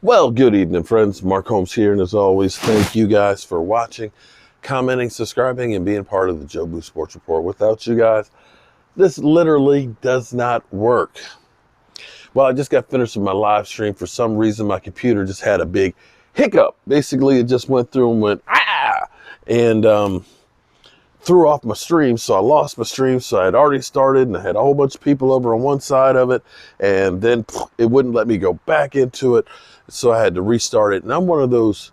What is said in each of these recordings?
Well, good evening, friends. Mark Holmes here, and as always, thank you guys for watching, commenting, subscribing, and being part of the Joe Boo Sports Report. Without you guys, this literally does not work. Well, I just got finished with my live stream. For some reason, my computer just had a big hiccup. Basically, it just went through and went, and threw off my stream, so I lost my stream. So I had already started, and I had a whole bunch of people over on one side of it, and then it wouldn't let me go back into it, so I had to restart it. And I'm one of those,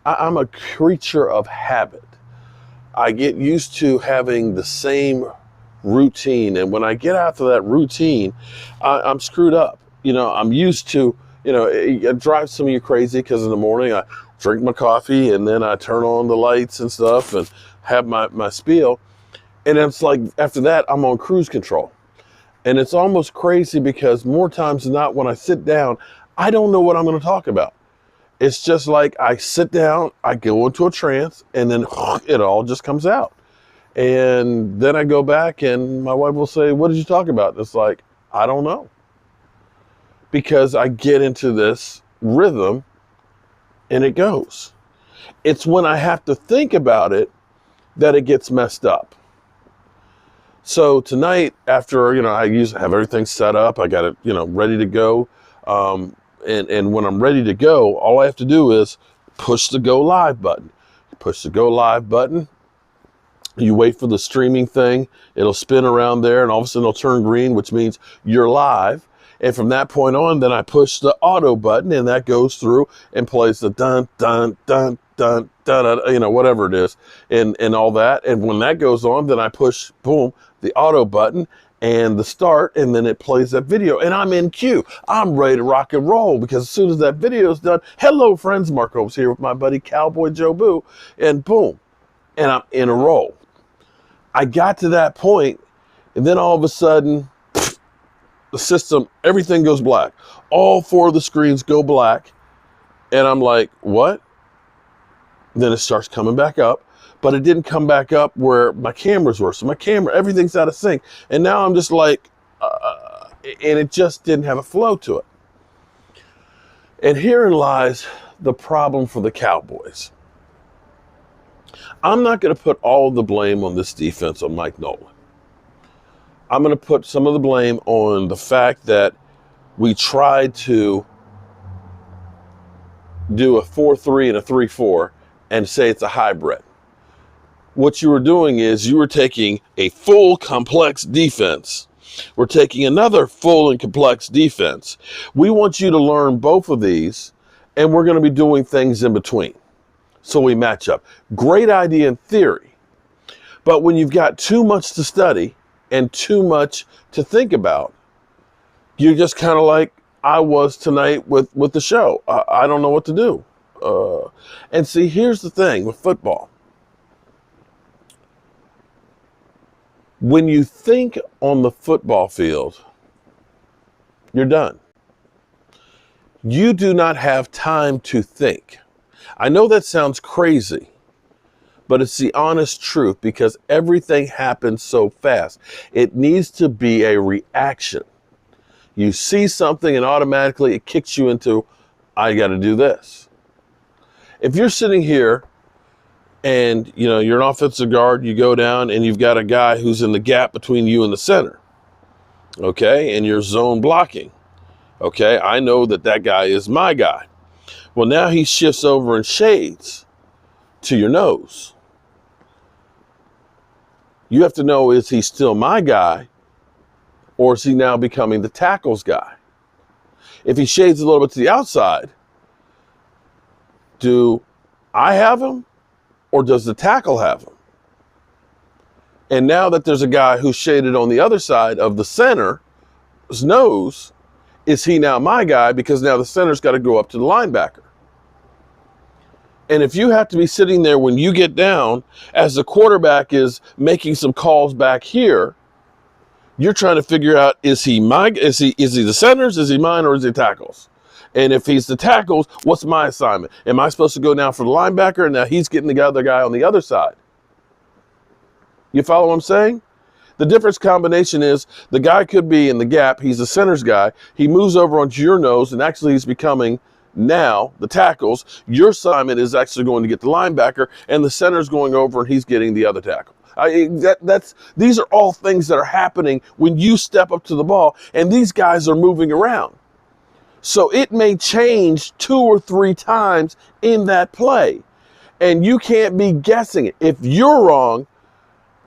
I'm a creature of habit. I get used to having the same routine, and when I get out of that routine, I'm screwed up. I'm used to, it drives some of you crazy because in the morning I drink my coffee and then I turn on the lights and stuff and have my spiel. And it's like, after that, I'm on cruise control. And it's almost crazy because more times than not, when I sit down, I don't know what I'm going to talk about. It's just like I sit down, I go into a trance, and then it all just comes out. And then I go back and my wife will say, "What did you talk about?" And it's like, I don't know. Because I get into this rhythm and it goes. It's when I have to think about it that it gets messed up. So tonight, after, I have everything set up, I got it, ready to go. And when I'm ready to go, all I have to do is push the go live button. Push the go live button. You wait for the streaming thing. It'll spin around there and all of a sudden it'll turn green, which means you're live. And from that point on, then I push the auto button and that goes through and plays the dun, dun, dun, dun, dun, dun, whatever it is and all that. And when that goes on, then I push, boom, the auto button and the start, and then it plays that video and I'm in queue. I'm ready to rock and roll because as soon as that video is done, hello friends, Mark Holmes here with my buddy Cowboy Joe Boo, and boom, and I'm in a roll. I got to that point and then all of a sudden, the system, everything goes black. All four of the screens go black. And I'm like, what? Then it starts coming back up. But it didn't come back up where my cameras were. So my camera, everything's out of sync. And now I'm just like, and it just didn't have a flow to it. And herein lies the problem for the Cowboys. I'm not going to put all the blame on this defense on Mike Nolan. I'm going to put some of the blame on the fact that we tried to do a 4-3 and a 3-4 and say it's a hybrid. What you were doing is you were taking a full complex defense. We're taking another full and complex defense. We want you to learn both of these, and we're going to be doing things in between. So we match up. Great idea in theory. But when you've got too much to study and too much to think about, you're just kind of like I was tonight with the show. I don't know what to do. And see, here's the thing with football. When you think on the football field, you're done. You do not have time to think. I know that sounds crazy, but it's the honest truth because everything happens so fast. It needs to be a reaction. You see something and automatically it kicks you into, I got to do this. If you're sitting here and you're an offensive guard, you go down and you've got a guy who's in the gap between you and the center, okay, and you're zone blocking, okay, I know that guy is my guy. Well, now he shifts over and shades to your nose. You have to know, is he still my guy or is he now becoming the tackle's guy? If he shades a little bit to the outside, do I have him or does the tackle have him? And now that there's a guy who's shaded on the other side of the center's nose, is he now my guy because now the center's got to go up to the linebacker? And if you have to be sitting there when you get down as the quarterback is making some calls back here, you're trying to figure out, is he the centers, is he mine, or is he tackles? And if he's the tackles, what's my assignment? Am I supposed to go down for the linebacker and now he's getting the other guy on the other side? You follow what I'm saying? The difference combination is the guy could be in the gap. He's the center's guy. He moves over onto your nose and actually he's becoming Now, the tackles, your assignment is actually going to get the linebacker, and the center's going over and he's getting the other tackle. These are all things that are happening when you step up to the ball, and these guys are moving around. So it may change 2 or 3 times in that play, and you can't be guessing it. If you're wrong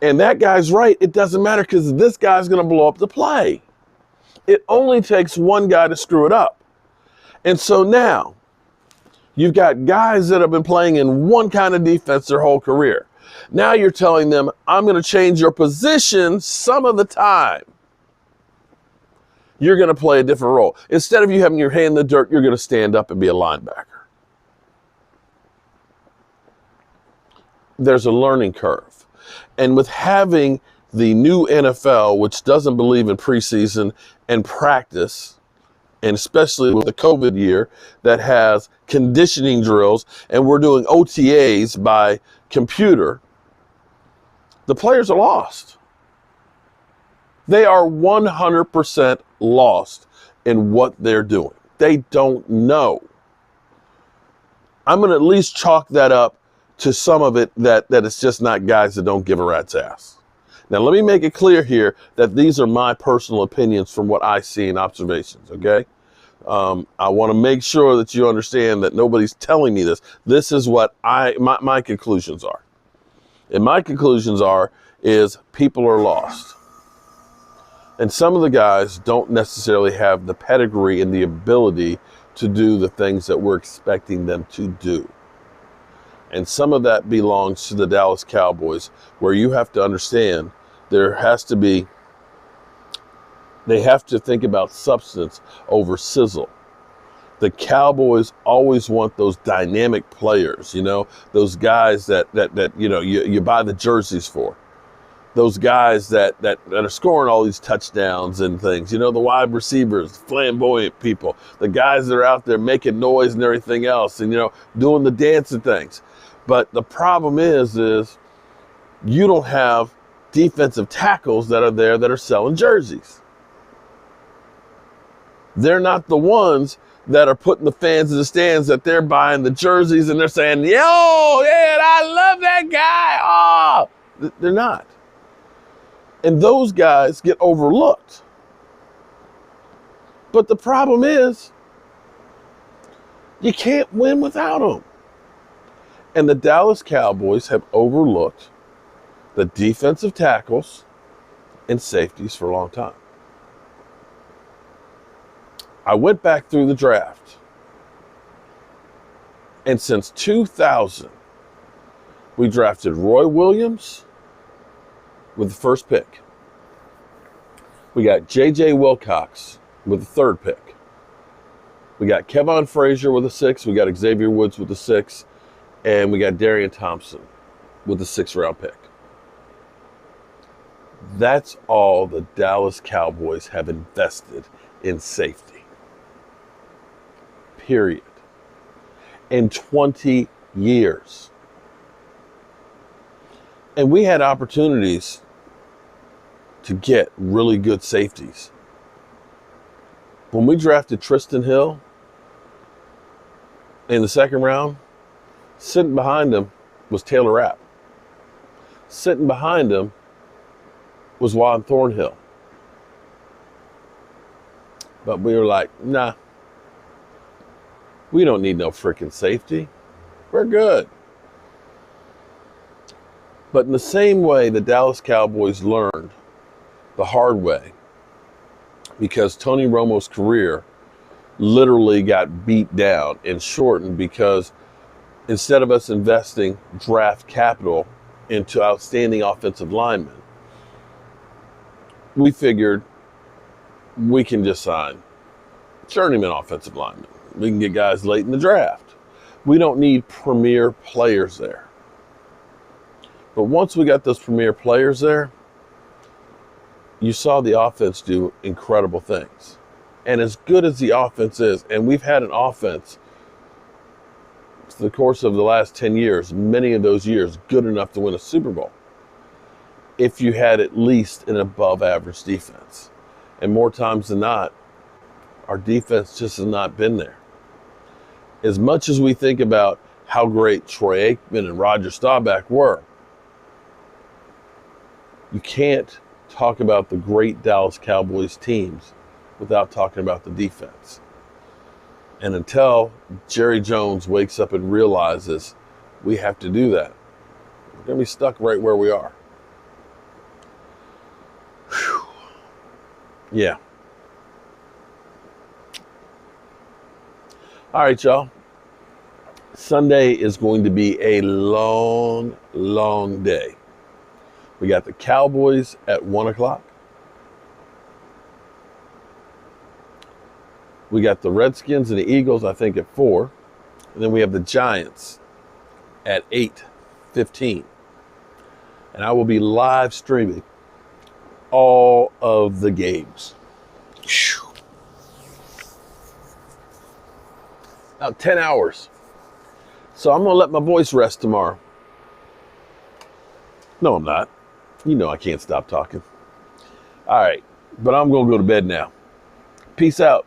and that guy's right, it doesn't matter because this guy's going to blow up the play. It only takes one guy to screw it up. And so now you've got guys that have been playing in one kind of defense their whole career. Now you're telling them, I'm going to change your position some of the time. You're going to play a different role. Instead of you having your hand in the dirt, you're going to stand up and be a linebacker. There's a learning curve. And with having the new NFL, which doesn't believe in preseason and practice, and especially with the COVID year that has conditioning drills, and we're doing OTAs by computer, the players are lost. They are 100% lost in what they're doing. They don't know. I'm going to at least chalk that up to some of it that it's just not guys that don't give a rat's ass. Now, let me make it clear here that these are my personal opinions from what I see in observations, okay? I want to make sure that you understand that nobody's telling me this. This is what my conclusions are. And my conclusions is people are lost. And some of the guys don't necessarily have the pedigree and the ability to do the things that we're expecting them to do. And some of that belongs to the Dallas Cowboys, where you have to understand they have to think about substance over sizzle. The Cowboys always want those dynamic players, those guys that you buy the jerseys for. Those guys that are scoring all these touchdowns and things, the wide receivers, flamboyant people, the guys that are out there making noise and everything else and, doing the dancing things. But the problem is you don't have defensive tackles that are there that are selling jerseys. They're not the ones that are putting the fans in the stands, that they're buying the jerseys and they're saying, yo, yeah, I love that guy. Oh, they're not. And those guys get overlooked. But the problem is, you can't win without them. And the Dallas Cowboys have overlooked the defensive tackles and safeties for a long time. I went back through the draft. And since 2000, we drafted Roy Williams with the first pick. We got J.J. Wilcox with the third pick. We got Kevon Frazier with the 6th. We got Xavier Woods with the 6th. And we got Darian Thompson with the 6th round pick. That's all the Dallas Cowboys have invested in safety. Period. In 20 years. And we had opportunities to get really good safeties. When we drafted Tristan Hill in the 2nd round, sitting behind him was Taylor Rapp. Sitting behind him was Juan Thornhill. But we were like, nah, we don't need no freaking safety. We're good. But in the same way, the Dallas Cowboys learned the hard way, because Tony Romo's career literally got beat down and shortened, because instead of us investing draft capital into outstanding offensive linemen, we figured we can just sign journeyman offensive linemen. We can get guys late in the draft. We don't need premier players there. But once we got those premier players there, you saw the offense do incredible things. And as good as the offense is, and we've had an offense for the course of the last 10 years, many of those years, good enough to win a Super Bowl, if you had at least an above average defense. And more times than not, our defense just has not been there. As much as we think about how great Troy Aikman and Roger Staubach were, you can't talk about the great Dallas Cowboys teams without talking about the defense. And until Jerry Jones wakes up and realizes we have to do that, we're going to be stuck right where we are. Whew. Yeah. All right, y'all. Sunday is going to be a long, long day. We got the Cowboys at 1 o'clock. We got the Redskins and the Eagles, I think, at 4. And then we have the Giants at 8:15. And I will be live streaming all of the games. Whew. About 10 hours. So I'm going to let my voice rest tomorrow. No, I'm not. You know I can't stop talking. All right. But I'm going to go to bed now. Peace out.